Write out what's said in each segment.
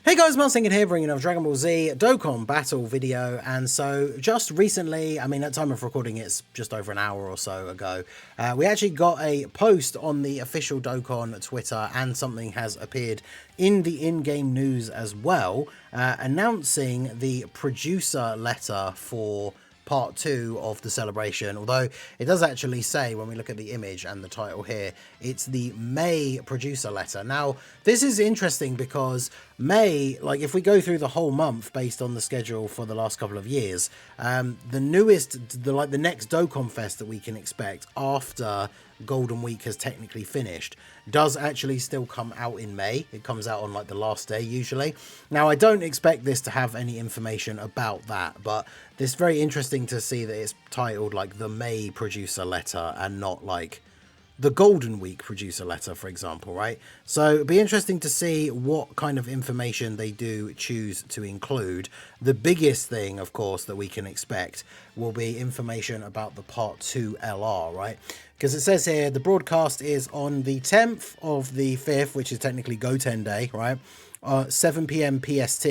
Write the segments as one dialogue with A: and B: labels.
A: Hey guys, Martin here, bringing up Dragon Ball Z Dokkan Battle video. And so just recently, I mean at time of recording it's just over an hour or so ago, we actually got a post on the official Dokkan Twitter, and something has appeared in the in-game news as well, announcing the producer letter for part 2 of the celebration. Although it does actually say, when we look at the image and the title here, it's the May producer letter. Now this is interesting because May, like if we go through the whole month based on the schedule for the last couple of years, the next Dokkan Fest that we can expect after Golden Week has technically finished does actually still come out in May. It comes out on like the last day usually. Now I don't expect this to have any information about that, but it's very interesting to see that it's titled like the May producer letter and not like the Golden Week producer letter, for example, right? So it'd be interesting to see what kind of information they do choose to include. The biggest thing, of course, that we can expect will be information about the Part 2 LR, right? Because it says here the broadcast is on the 10th of the 5th, which is technically Goten Day, right? 7 p.m. PST.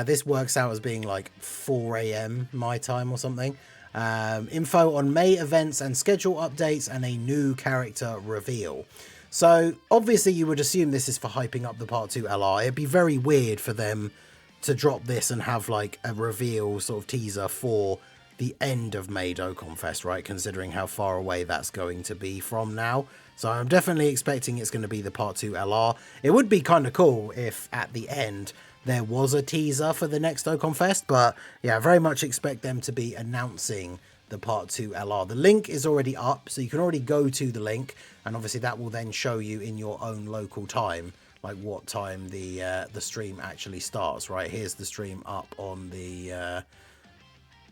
A: This works out as being like 4 a.m. my time or something. Info on May events and schedule updates, and a new character reveal. So obviously you would assume this is for hyping up the Part 2 LR. It'd be very weird for them to drop this and have like a reveal sort of teaser for the end of May Dokkan Fest, right? Considering how far away that's going to be from now. So I'm definitely expecting it's going to be the Part 2 LR. It would be kind of cool if at the end there was a teaser for the next Dokkan Fest, but yeah, I very much expect them to be announcing the Part 2 LR. The link is already up, so you can already go to the link, and obviously that will then show you in your own local time, like what time the stream actually starts, right? Here's the stream up on the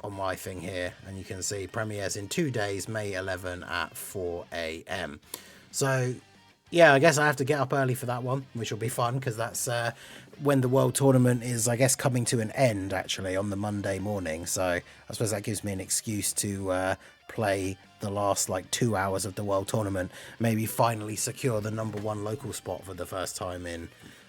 A: on my thing here, and you can see premieres in 2 days, May 11 at 4 a.m. So yeah, I guess I have to get up early for that one, which will be fun, because that's when the World Tournament is, I guess, coming to an end, actually, on the Monday morning. So I suppose that gives me an excuse to play the last, like, 2 hours of the World Tournament. Maybe finally secure the #1 local spot for the first time in,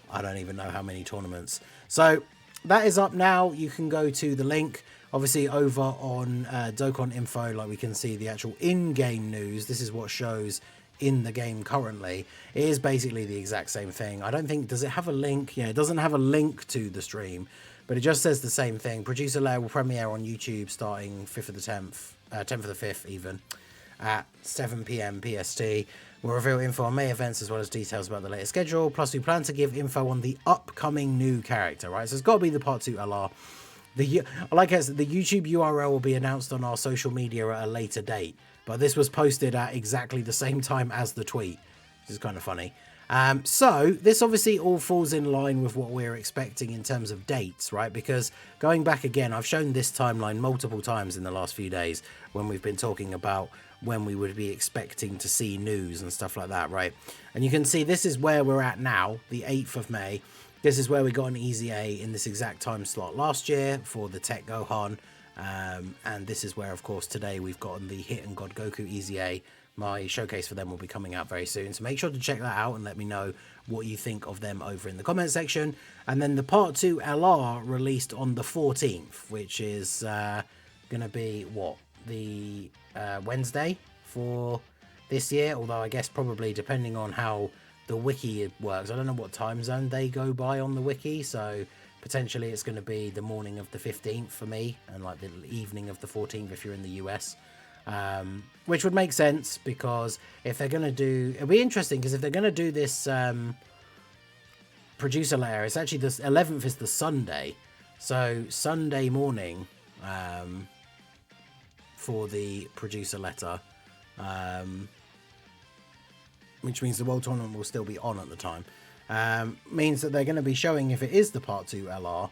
A: I don't even know how many tournaments. So that is up now. You can go to the link. Obviously, over on Dokkan Info, like, we can see the actual in-game news. This is what shows in the game currently. It is basically the exact same thing. I don't think, does it have a link? Yeah, it doesn't have a link to the stream, but it just says the same thing. Producer layer will premiere on YouTube starting 5th of the 10th, 10th of the 5th even, at 7 p.m. PST. We'll reveal info on May events as well as details about the latest schedule. Plus, we plan to give info on the upcoming new character, right? So it's got to be the Part 2 LR. Like I said, the YouTube URL will be announced on our social media at a later date, but this was posted at exactly the same time as the tweet, which is kind of funny. So this obviously all falls in line with what we're expecting in terms of dates, right? Because going back again, I've shown this timeline multiple times in the last few days when we've been talking about when we would be expecting to see news and stuff like that, right? And you can see this is where we're at now, the 8th of May. This is where we got an Easy A in this exact time slot last year for the Tech Gohan. And this is where, of course, today we've gotten the Hit and God Goku Easy A. My showcase for them will be coming out very soon, so make sure to check that out and let me know what you think of them over in the comment section. And then the Part 2 LR released on the 14th, which is going to be, what, the Wednesday for this year? Although I guess probably depending on how the wiki works. I don't know what time zone they go by on the wiki, so potentially it's going to be the morning of the 15th for me, and like the evening of the 14th if you're in the US. Which would make sense, because if they're going to do... It'll be interesting, because if they're going to do this producer layer, it's actually the 11th is the Sunday. So Sunday morning for the producer letter, which means the World Tournament will still be on at the time. Means that they're going to be showing if it is the Part 2 LR,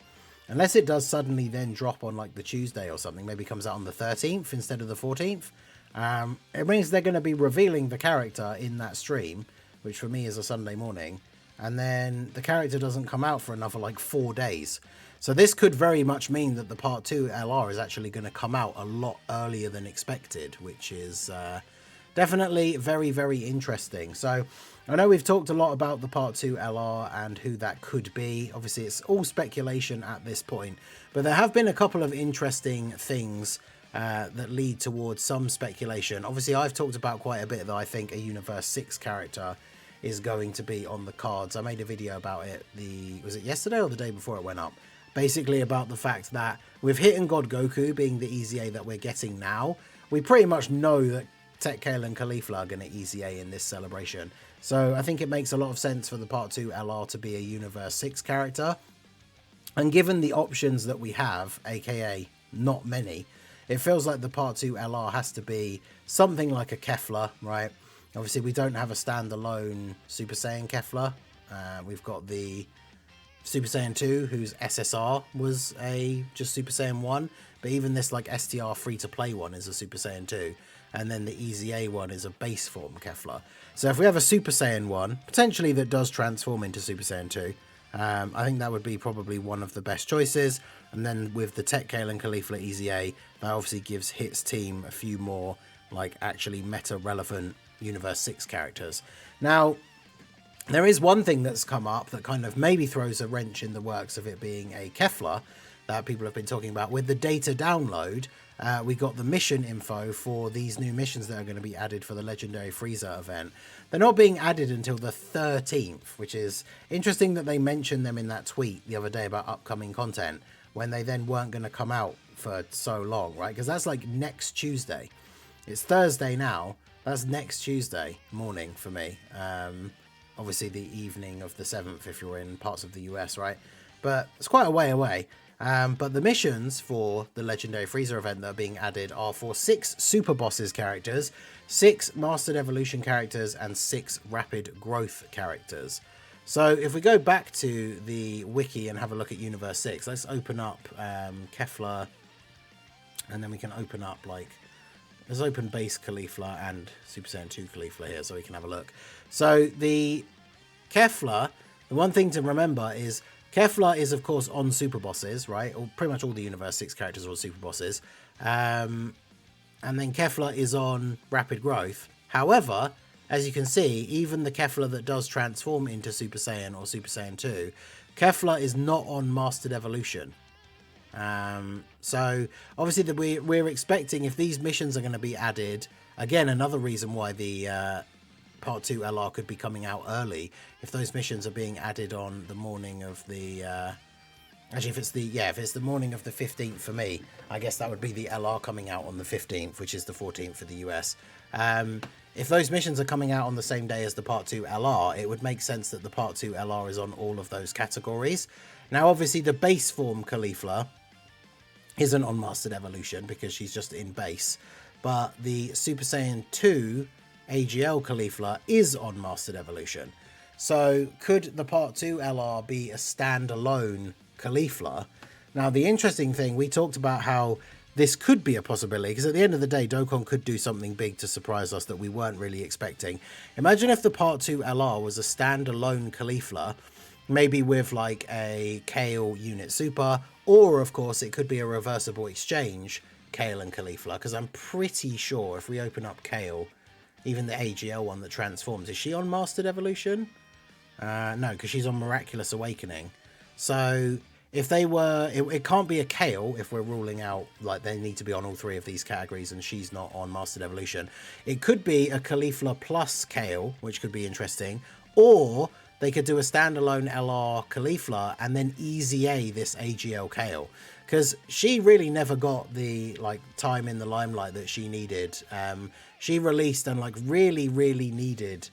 A: unless it does suddenly then drop on like the Tuesday or something, maybe comes out on the 13th instead of the 14th. It means they're going to be revealing the character in that stream, which for me is a Sunday morning, and then the character doesn't come out for another like 4 days. So this could very much mean that the Part 2 LR is actually going to come out a lot earlier than expected, which is definitely very, very interesting. So I know we've talked a lot about the Part 2 LR and who that could be. Obviously, it's all speculation at this point, but there have been a couple of interesting things that lead towards some speculation. Obviously, I've talked about quite a bit that I think a Universe 6 character is going to be on the cards. I made a video about it, was it yesterday or the day before it went up? Basically about the fact that with Hidden God Goku being the EZA that we're getting now, we pretty much know that Tech Kale and Caulifla are going to EZA in this celebration. So I think it makes a lot of sense for the Part 2 LR to be a Universe 6 character. And given the options that we have, aka not many, it feels like the Part 2 LR has to be something like a Kefla, right? Obviously, we don't have a standalone Super Saiyan Kefla. We've got the Super Saiyan 2, whose SSR was just Super Saiyan 1. But even this like STR free-to-play one is a Super Saiyan 2. And then the EZA one is a base form Kefla. So if we have a Super Saiyan 1, potentially that does transform into Super Saiyan 2, I think that would be probably one of the best choices. And then with the Tech Kale and Caulifla EZA, that obviously gives Hit's team a few more like actually meta-relevant Universe 6 characters. Now, there is one thing that's come up that kind of maybe throws a wrench in the works of it being a Kefla that people have been talking about. With the data download, we got the mission info for these new missions that are going to be added for the Legendary Frieza event. They're not being added until the 13th, which is interesting that they mentioned them in that tweet the other day about upcoming content when they then weren't going to come out for so long, right? Because that's like next Tuesday. It's Thursday now. That's next Tuesday morning for me. Obviously the evening of the 7th if you're in parts of the US, right? But it's quite a way away. But the missions for the Legendary Frieza event that are being added are for 6 Super Bosses characters, 6 Mastered Evolution characters, and 6 Rapid Growth characters. So if we go back to the wiki and have a look at Universe 6, let's open up Kefla, and then we can open up like, let's open base Caulifla and Super Saiyan 2 Caulifla here so we can have a look. So the Kefla, the one thing to remember is Kefla is, of course, on Super Bosses, right? Or pretty much all the Universe 6 characters are on Super Bosses. And then Kefla is on Rapid Growth. However, as you can see, even the Kefla that does transform into Super Saiyan or Super Saiyan 2, Kefla is not on Mastered Evolution. So, obviously, we're expecting, if these missions are going to be added, again, another reason why the Part 2 LR could be coming out early, if those missions are being added on the morning of the actually if it's the morning of the 15th for me, I guess that would be the LR coming out on the 15th, which is the 14th for the US. If those missions are coming out on the same day as the Part 2 LR, it would make sense that the Part 2 LR is on all of those categories. Now obviously the base form Caulifla isn't on Mastered Evolution because she's just in base, but the Super Saiyan 2 AGL Caulifla is on Mastered Evolution. So could the Part 2 LR be a standalone Caulifla? Now the interesting thing, we talked about how this could be a possibility, because at the end of the day, Dokkan could do something big to surprise us that we weren't really expecting. Imagine if the Part 2 LR was a standalone Caulifla, maybe with like a Kale Unit Super, or of course it could be a reversible exchange Kale and Caulifla, because I'm pretty sure if we open up Kale, even the AGL one that transforms, is she on Mastered Evolution? No, because she's on Miraculous Awakening. So if they were, it can't be a Kale if we're ruling out like they need to be on all 3 of these categories and she's not on Mastered Evolution. It could be a Caulifla plus Kale, which could be interesting, or they could do a standalone LR Caulifla and then EZA this AGL Kale, because she really never got the like time in the limelight that she needed. She released and like really needed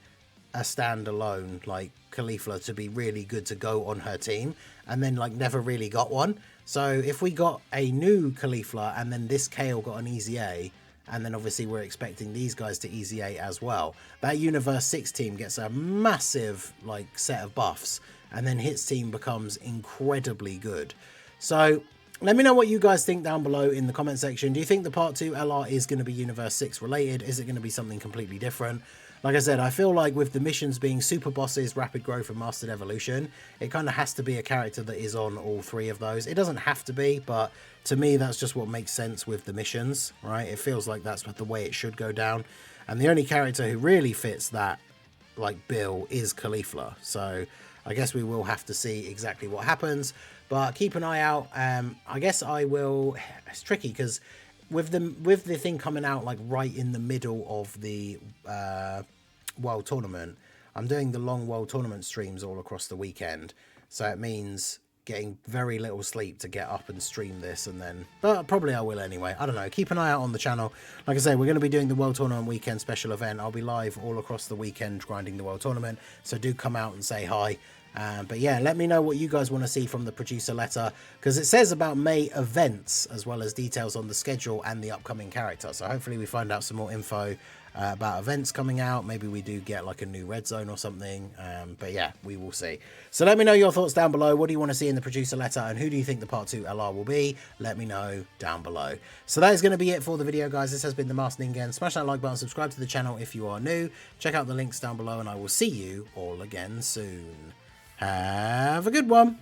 A: a standalone like Caulifla to be really good to go on her team, and then like never really got one. So if we got a new Caulifla and then this Kale got an EZA, and then obviously we're expecting these guys to EZA as well, that Universe 6 team gets a massive like set of buffs, and then Hit's team becomes incredibly good. So let me know what you guys think down below in the comment section. Do you think the Part 2 LR is going to be Universe 6 related? Is it going to be something completely different? Like I said, I feel like with the missions being Super Bosses, Rapid Growth, and Mastered Evolution, it kind of has to be a character that is on all 3 of those. It doesn't have to be, but to me, that's just what makes sense with the missions, right? It feels like that's the way it should go down. and the only character who really fits that like bill is Caulifla. So I guess we will have to see exactly what happens, but keep an eye out. I guess I will. It's tricky because with the thing coming out like right in the middle of the World Tournament, I'm doing the long World Tournament streams all across the weekend, so it means getting very little sleep to get up and stream this, and then, but probably I will anyway. I don't know. Keep an eye out on the channel. Like I say, we're going to be doing the World Tournament weekend special event. I'll be live all across the weekend grinding the World Tournament, so do come out and say hi. But yeah, let me know what you guys want to see from the producer letter, because it says about May events as well as details on the schedule and the upcoming character. So hopefully we find out some more info about events coming out. Maybe we do get like a new red zone or something, but yeah, we will see. So let me know your thoughts down below. What do you want to see in the producer letter, and who do you think the part 2 LR will be? Let me know down below. So that is going to be it for the video, guys. This has been the Master Ningen. Smash that like button, subscribe to the channel if you are new, check out the links down below, and I will see you all again soon. Have a good one.